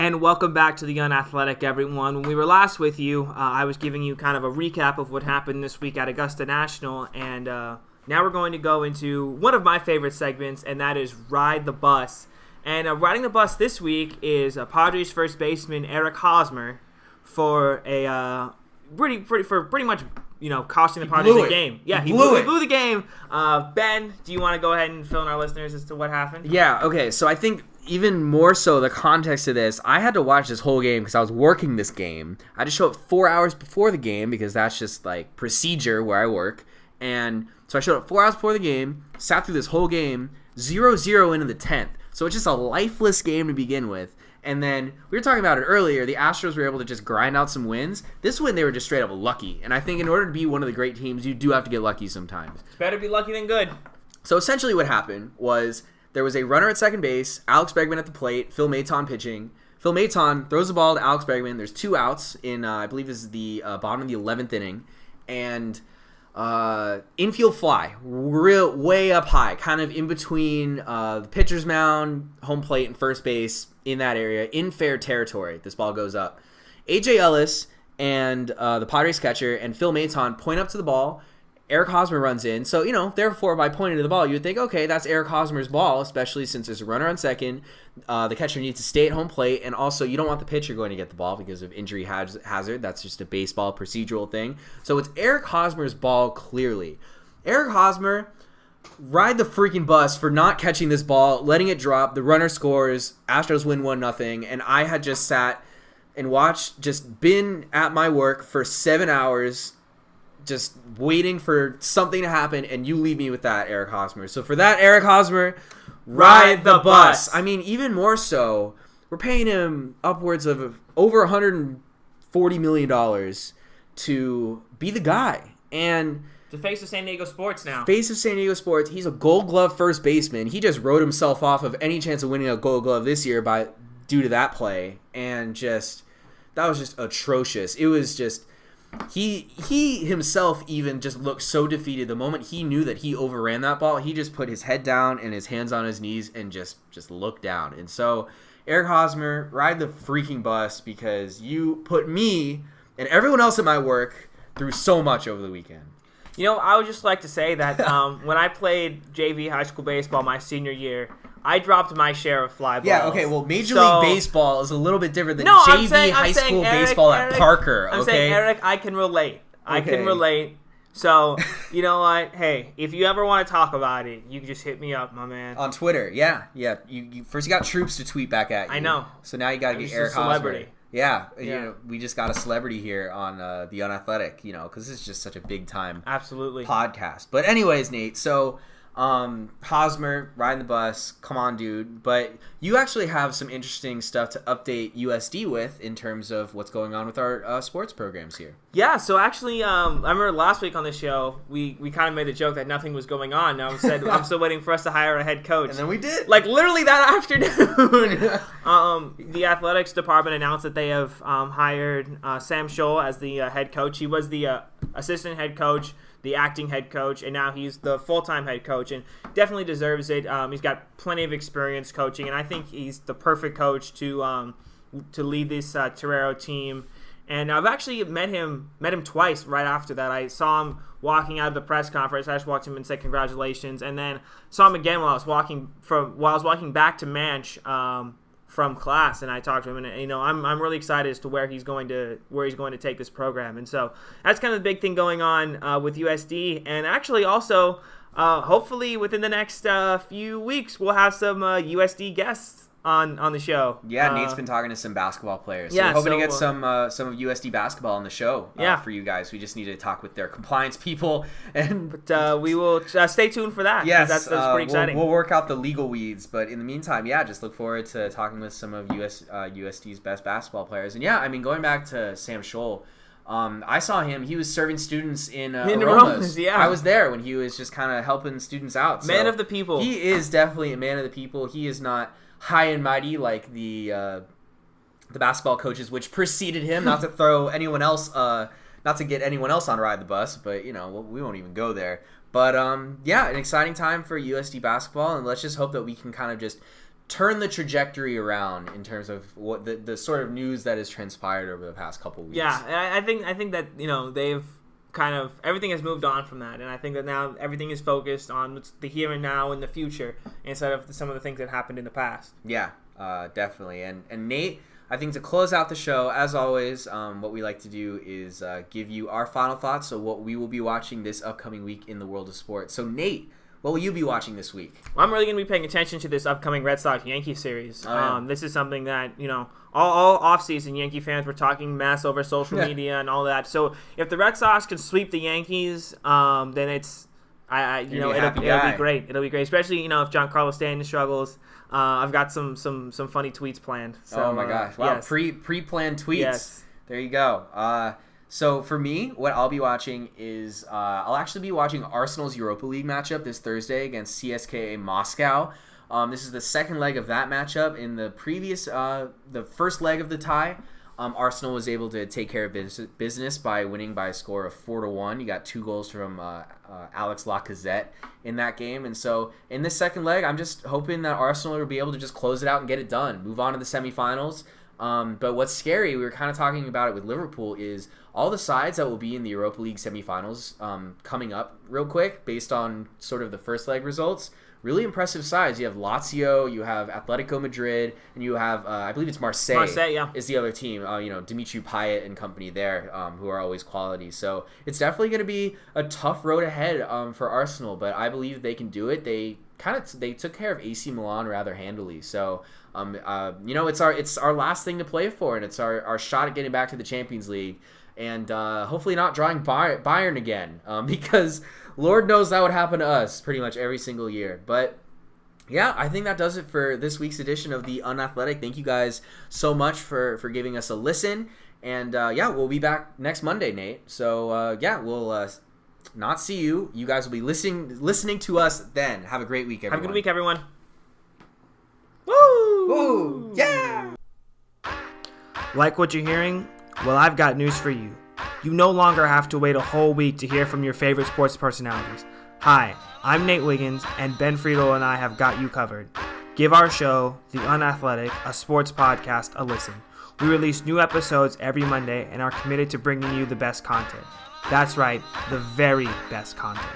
And welcome back to the Unathletic, everyone. When we were last with you, I was giving you kind of a recap of what happened this week at Augusta National, and now we're going to go into one of my favorite segments, and that is Ride the Bus. And riding the bus this week is Padres first baseman Eric Hosmer for a pretty much costing the Padres the game. Yeah, he blew the game. Ben, do you want to go ahead and fill in our listeners as to what happened? Yeah. Okay. So I think even more so the context of this, I had to watch this whole game because I was working this game. I had to show up 4 hours before the game because that's just like procedure where I work. And so I showed up 4 hours before the game, sat through this whole game, 0-0 into the 10th. So it's just a lifeless game to begin with. And then we were talking about it earlier. The Astros were able to just grind out some wins. This win, they were just straight up lucky. And I think in order to be one of the great teams, you do have to get lucky sometimes. It's better be lucky than good. So essentially what happened was there was a runner at second base, Alex Bregman at the plate, Phil Maton pitching. Phil Maton throws the ball to Alex Bregman. There's 2 outs in, I believe this is the bottom of the 11th inning. And infield fly, way up high, kind of in between the pitcher's mound, home plate, and first base in that area, in fair territory. This ball goes up. A.J. Ellis and the Padres catcher and Phil Maton point up to the ball. Eric Hosmer runs in. So, therefore, by pointing to the ball, you would think, okay, that's Eric Hosmer's ball, especially since there's a runner on second. The catcher needs to stay at home plate, and also you don't want the pitcher going to get the ball because of injury hazard. That's just a baseball procedural thing. So it's Eric Hosmer's ball, clearly. Eric Hosmer, ride the freaking bus for not catching this ball, letting it drop. The runner scores. Astros win 1-0, and I had just sat and watched, just been at my work for 7 hours, just waiting for something to happen, and you leave me with that, Eric Hosmer. So for that, Eric Hosmer, ride the bus. I mean, even more so, we're paying him upwards of over $140 million to be the guy. And the face of San Diego sports now. Face of San Diego sports. He's a Gold Glove first baseman. He just wrote himself off of any chance of winning a Gold Glove this year due to that play. And that was just atrocious. It was just... He himself even just looked so defeated. The moment he knew that he overran that ball, he just put his head down and his hands on his knees and just looked down. And so, Eric Hosmer, ride the freaking bus because you put me and everyone else at my work through so much over the weekend. I would just like to say that when I played JV high school baseball my senior year, I dropped my share of fly balls. Yeah, okay, well, Major League Baseball is a little bit different than JV high school baseball at Parker, okay? I'm saying, Eric, I can relate. I can relate. So, you know what? Hey, if you ever want to talk about it, you can just hit me up, my man. On Twitter, yeah. You first you got troops to tweet back at you. I know. So now you got to get Eric Hosmer. Yeah, we just got a celebrity here on the Unathletic, because this is just such a big time podcast. But anyways, Nate, so Hosmer, riding the bus, come on, dude. But you actually have some interesting stuff to update USD with in terms of what's going on with our sports programs here. Yeah, so actually, I remember last week on the show, we kind of made the joke that nothing was going on. Now said I'm still waiting for us to hire a head coach. And then we did. Like, literally that afternoon. The athletics department announced that they have hired Sam Scholl as the head coach. He was the assistant head coach, the acting head coach, and now he's the full-time head coach, and definitely deserves it. He's got plenty of experience coaching, and I think he's the perfect coach to lead this Torero team. And I've actually met him twice right after that. I saw him walking out of the press conference. I just walked him and said congratulations, and then saw him again while I was walking back to Manch from class, and I talked to him, and I'm really excited as to where he's going to take this program. And so that's kind of the big thing going on with USD, and actually also hopefully within the next few weeks we'll have some USD guests on the show. Yeah, Nate's been talking to some basketball players. So we're hoping to get some of USD basketball on the show for you guys. We just need to talk with their compliance people. But we will stay tuned for that. Yes, that's pretty exciting. We'll work out the legal weeds. But in the meantime, just look forward to talking with some of USD's best basketball players. And going back to Sam Scholl, I saw him. He was serving students in Aromas. Yeah. I was there when he was just kind of helping students out. So man of the people. He is definitely a man of the people. He is not high and mighty like the basketball coaches which preceded him. Not to throw anyone else, not to get anyone else on Ride the Bus, but we won't even go there. But an exciting time for USD basketball, and let's just hope that we can kind of just turn the trajectory around in terms of what the sort of news that has transpired over the past couple weeks. Yeah, I think that they've kind of everything has moved on from that, and I think that now everything is focused on the here and now and the future instead of some of the things that happened in the past. Yeah, definitely. And Nate, I think to close out the show, as always, what we like to do is give you our final thoughts of what we will be watching this upcoming week in the world of sports. So Nate, what will you be watching this week? Well, I'm really going to be paying attention to this upcoming Red Sox-Yankee series. Oh, yeah. This is something that, all offseason Yankee fans were talking mess over social media and all that. So if the Red Sox can sweep the Yankees, then it's, it'll be great. It'll be great, especially, if Giancarlo Stanton struggles. I've got some funny tweets planned. So, oh, my gosh. Wow, yes. Pre-planned tweets. Yes. There you go. So for me, what I'll be watching is I'll actually be watching Arsenal's Europa League matchup this Thursday against CSKA Moscow. This is the second leg of that matchup. In the previous, the first leg of the tie, Arsenal was able to take care of business by winning by a score of 4-1. You got 2 goals from Alex Lacazette in that game. And so in this second leg, I'm just hoping that Arsenal will be able to just close it out and get it done, move on to the semifinals. But what's scary, we were kind of talking about it with Liverpool, is all the sides that will be in the Europa League semifinals coming up real quick based on sort of the first leg results. Really impressive sides. You have Lazio, you have Atletico Madrid, and you have, I believe it's Marseille. Marseille, yeah. Is the other team. Dimitri Payet and company there, who are always quality. So it's definitely going to be a tough road ahead for Arsenal, but I believe they can do it. They took care of AC Milan rather handily. So it's our last thing to play for, and it's our shot at getting back to the Champions League, and hopefully not drawing Bayern again, because Lord knows that would happen to us pretty much every single year. But yeah, I think that does it for this week's edition of the Unathletic. Thank you guys so much for giving us a listen, and we'll be back next Monday, Nate. So we'll not see you. You guys will be listening to us then. Have a great week, everyone. Have a good week, everyone. Woo! Woo! Yeah! Like what you're hearing? Well, I've got news for you. You no longer have to wait a whole week to hear from your favorite sports personalities. Hi, I'm Nate Wiggins, and Ben Friedel and I have got you covered. Give our show, The Unathletic, a sports podcast, a listen. We release new episodes every Monday and are committed to bringing you the best content. That's right, the very best content.